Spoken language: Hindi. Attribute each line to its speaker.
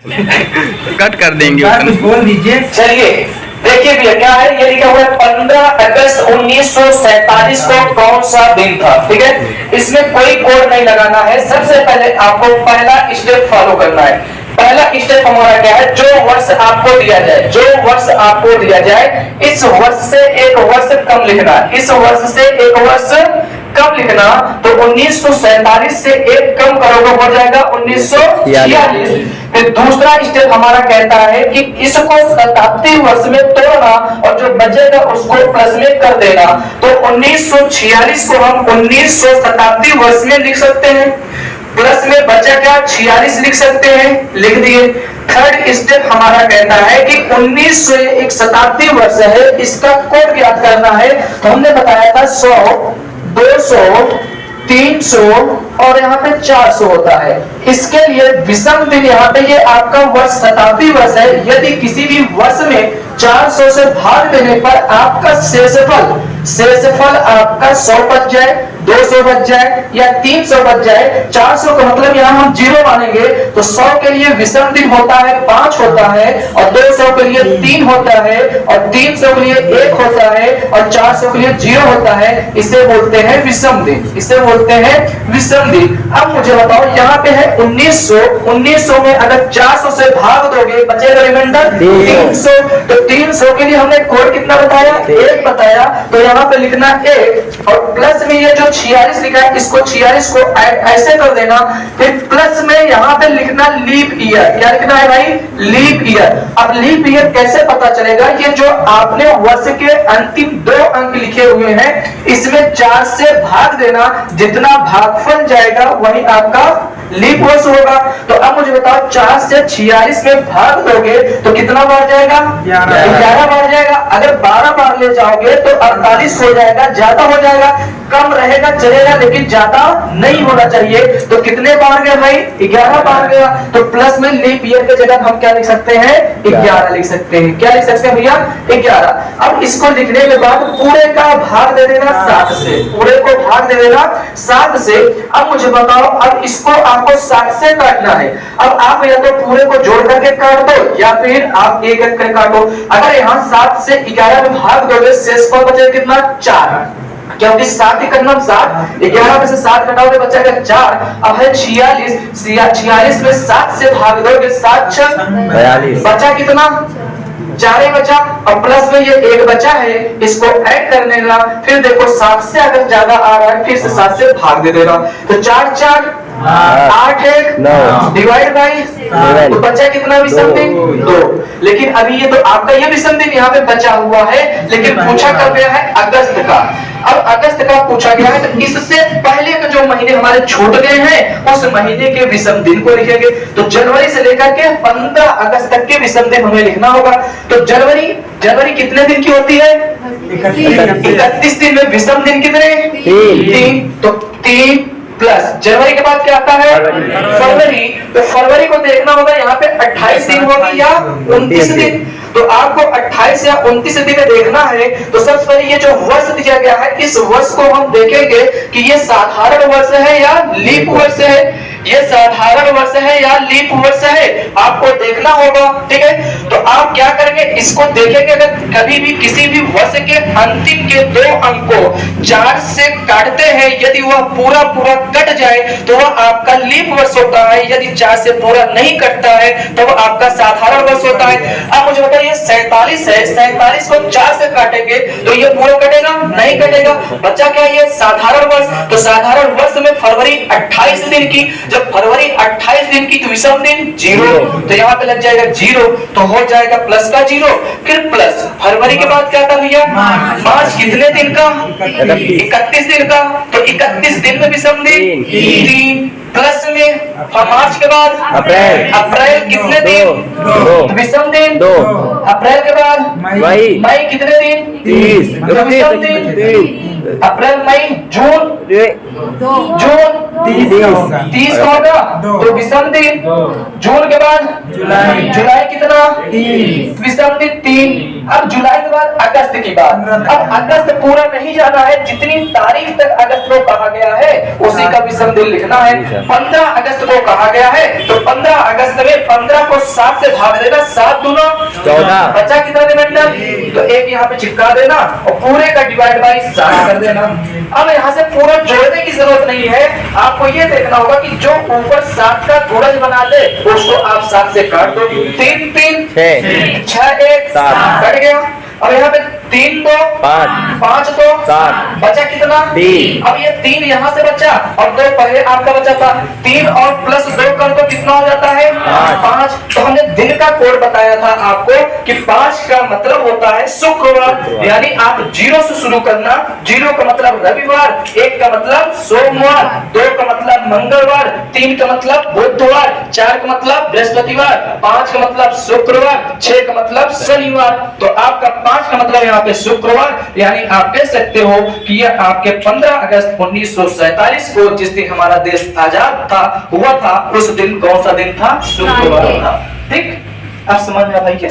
Speaker 1: कट कर देंगे।
Speaker 2: कुछ बोल दीजिए।
Speaker 3: चलिए देखिए भैया क्या है, ये लिखा हुआ है 15 अगस्त 1947 को कौन सा दिन था। ठीक है, इसमें कोई कोड नहीं लगाना है। सबसे पहले आपको पहला स्टेप फॉलो करना है। पहला स्टेप हमारा क्या है, जो वर्ष आपको दिया जाए, जो वर्ष आपको दिया जाए, इस वर्ष से एक वर्ष कम लिखना। इस वर्ष से एक वर्ष कम लिखना, तो 1947 से एक कम करोगे हो जाएगा 1946। फिर दूसरा स्टेप हमारा कहता है कि इसको शताब्दी वर्ष में तोड़ना और जो बचेगा उसको प्लस में कर देना। तो 1946 को हम 1900 शताब्दी वर्ष में लिख सकते हैं, प्लस में बचा क्या 46 लिख सकते हैं, लिख दिए। थर्ड स्टेप हमारा कहता है कि 1900 एक शताब्दी वर्ष है, इसका कोड याद करना है। तो हमने बताया था 100, 200, 300 और यहाँ पे 400 होता है। इसके लिए विषम दिन यहाँ पे ये आपका वर्ष शताब्दी वर्ष है। यदि किसी भी वर्ष में 400 से भाग देने पर आपका शेषफल आपका 100 बच जाए, 200 बच जाए या 300 बच जाए। 400 का मतलब यहाँ हम 0 मानेंगे, तो 100 के लिए विषम दिन होता है 5 होता है, और 200 के लिए 3 होता है, और 300 के लिए 1 होता है, और 400 के लिए 0 होता है। इसे बोलते हैं विषम दिन, इसे बोलते हैं विषम दिन। अब मुझे बताओ यहाँ पे है 1900 में अगर 400 से भाग दोगे बचेगा रिमाइंडर 300। तो 300 के लिए हमने कोड कितना बताया, 1 बताया। तो यहाँ पे लिखना 1 और प्लस में ये जो 46 लिखा है, इसको 46 को ऐसे कर देना। फिर प्लस में यहाँ पे लिखना लीप ईयर। क्या लिखना है भाई, लीप ईयर। अब लीप ईयर कैसे पता चलेगा, ये जो आपने वर्ष के अंतिम 2 अंक लिखे हुए हैं, इसमें 4 से भाग देना, जितना भागफल जाएगा वही आपका लीप वर्ष होगा। तो अब मुझे बताओ 4 से 46 में भाग दोगे तो कितना बार जाएगा, 11 बार जाएगा। अगर 12 बार ले जाओगे तो 48 हो जाएगा, ज्यादा हो जाएगा। कम रहेगा चलेगा लेकिन ज्यादा नहीं होना चाहिए। तो कितने बार गए भाई, 11 बार गया। तो प्लस में लीप ईयर के जगह हम क्या लिख सकते हैं, 11 लिख सकते हैं। क्या लिख सकते हैं भैया, 11। अब इसको लिखने के बाद पूरे का भाग दे देना 7 से, पूरे को भाग दे देना 7 से। अब मुझे बताओ, अब इसको आपको 7 से काटना है। अब आप या तो पूरे को जोड़ करके काट दो या फिर आप एक एक करके काटो। अगर यहाँ 7 से 11 में भाग दोगे शेषफल बचेगा कितना, 4, क्योंकि 7 ही करना 7, 11 में से 7 घटाओगे बचेगा 4। अब है 46 में 7 से भाग दोगे 7 6 42, बचा कितना, 4 ही बचा। और प्लस में ये 1 बचा है, इसको ऐड करने का। फिर देखो 7 से अगर ज्यादा आ रहा है फिर से 7 से भाग दे देगा। तो 4 4 8 1 डिवाइड बाई, तो बचा कितना विषम दिन, 2। लेकिन अभी ये तो आपका ये विषम दिन यहाँ पे बचा हुआ है, लेकिन पूछा कब गया है, अगस्त का। अब अगस्त का पूछा गया है, तो इससे पहले के जो महीने हमारे छूट गए हैं उस महीने के विषम दिन को लिखेंगे। तो जनवरी से लेकर के 15 अगस्त तक के विषम दिन हमें लिखना होगा। तो जनवरी कितने दिन की होती है, 31 दिन में विषम दिन कितने, 3। तो 3 प्लस जनवरी के बाद क्या आता है, फरवरी। तो फरवरी को देखना होगा यहाँ पे 28 दिन होगी या 29 दिन। तो आपको 28 या 29 दिन देखना है। तो सबसे पहले ये जो वर्ष दिया गया है, इस वर्ष को हम देखेंगे कि ये साधारण वर्ष है या लीप वर्ष है, ये साधारण वर्ष है या लीप वर्ष है, आपको देखना होगा। ठीक है, तो आप क्या करेंगे, इसको देखेंगे। अगर कभी भी किसी भी वर्ष के अंतिम के 2 अंक को 4 से काटते हैं, यदि वह पूरा कट जाए तो वह आपका लीप वर्ष होता है। यदि 4 से पूरा नहीं कटता है तो वह आपका साधारण वर्ष होता है। अब मुझे बताइए 47 है, 47 को 4 से काटेंगे तो ये पूरा कटेगा, नहीं कटेगा। बच्चा क्या, ये साधारण वर्ष। तो साधारण वर्ष में फरवरी 28 दिन की, जब फरवरी 28 दिन की तो विषम दिन 0, तो यहाँ पे लग जाएगा 0, तो हो जाएगा प्लस का 0। फिर प्लस फरवरी के बाद क्या था भैया, मार्च कितने दिन का, 31 दिन का। तो 31 दिन में विषम दिन 3, प्लस में मार्च के बाद अप्रैल कितने दिन, विषम दिन दिन?
Speaker 1: 2।
Speaker 3: अप्रैल के बाद
Speaker 1: मई।
Speaker 3: मई कितने दिन?
Speaker 1: 30।
Speaker 3: जो विषम दिन?
Speaker 1: 30।
Speaker 3: अप्रैल मई जून जून 30 का होगा तो विषम दिन। जून के बाद
Speaker 2: जुलाई।
Speaker 3: जुलाई कितना?
Speaker 2: 30।
Speaker 3: विषम दिन 3। अब जुलाई के बाद अगस्त की बात। अब अगस्त पूरा नहीं जाना है, जितनी तारीख तक अगस्त को कहा गया है उसी का विषम दिन लिखना है। 15 अगस्त को कहा गया है तो 15 अगस्त में 15 को 7 से भाग देना, 7 दूना
Speaker 1: 14।
Speaker 3: बचा कितना रिमाइंडर? तो एक यहाँ पे चिपका देना और पूरे का डिवाइड बाई 7 कर देना। अब यहाँ से पूरा जोड़ने की जरूरत नहीं है, आपको ये देखना होगा कि जो ऊपर 7 का गुणज बना दे उसको आप 7 से काट दो। 3 3 6 1
Speaker 1: 7
Speaker 3: कट गया। अब यहाँ पे 3 2 5 2
Speaker 1: 7
Speaker 3: बचा कितना?
Speaker 1: 3।
Speaker 3: अब ये 3 यहाँ से बचा और 2 पहले आपका बचा था। 3 और प्लस 2 कर दो कितना हो जाता है? 5। तो हमने दिन का कोड बताया था आपको कि 5 का मतलब होता है शुक्रवार, यानी आप 0 से शुरू करना। 0 का मतलब रविवार, 1 का मतलब सोमवार, 2 का मतलब मंगलवार, 3 का मतलब बुधवार, 4 का मतलब बृहस्पतिवार, 5 का मतलब शुक्रवार, 6 का मतलब शनिवार। तो आपका 5 का मतलब यहाँ पे शुक्रवार, यानी आप कह सकते हो कि यह आपके 15 अगस्त 1947 को जिस दिन हमारा देश आजाद था हुआ था, उस दिन कौन सा दिन था? शुक्रवार था। ठीक, अब समझ में भाई क्या?